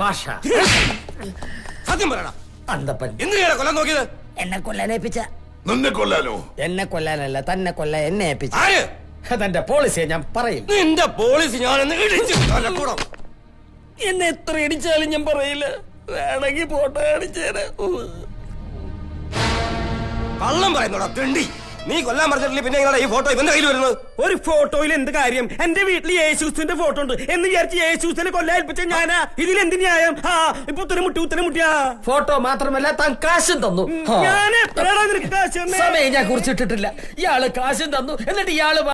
പാഷ സത്യം പറയടാ. അന്തപ്പൻ എന്തിനാണ് കൊല്ലാൻ നോക്കിയത്? എന്നെ കൊല്ലാനേപ്പിച്ച. നിന്നെ കൊല്ലാനോ? എന്നെ കൊല്ലാനല്ല, തന്നെ കൊല്ലാൻ എന്നെ ഏൽപ്പിച്ച. ആര്? അതെന്റെ പോളിസിയെ ഞാൻ പറയും. നിന്റെ പോളിസി ഞാനെന്ന് ഇടിച്ചു തലക്കൂടം. എന്നെ എത്ര ഇടിച്ചാലും ഞാൻ പറയില്ല. വേണമെങ്കിൽ ഫോട്ടോ കാണിച്ചേരാ. കള്ളം പറയുന്നോടാ തെണ്ടി. നീ കൊല്ലാൻ പറഞ്ഞിട്ടില്ല, പിന്നെ എങ്ങനെയാ ഈ ഫോട്ടോ ഇവന്റെ കയ്യിൽ വരുന്നത്? ഒരു ഫോട്ടോയിൽ എന്ത് കാര്യം? എന്റെ വീട്ടിൽ യേശുസിന്റെ ഫോട്ടോ ഉണ്ട് എന്ന് വിചാരിച്ച് യേശുസിനെ കൊല്ലാൻ ഏൽപ്പിച്ച ഞാനാ. ഇതിൽ എന്ത് ന്യായം? ഇപ്പൊ ഉത്തരം മുട്ടിയാ. ഫോട്ടോ മാത്രമല്ല, താൻ കാശും തന്നു. ഞാൻ എപ്പോഴാണ് നിനക്ക് കാശ്? സമയം ഞാൻ കുറിച്ചിട്ടിട്ടില്ല. ഇയാള് കാശും തന്നു, എന്നിട്ട് ഇയാള്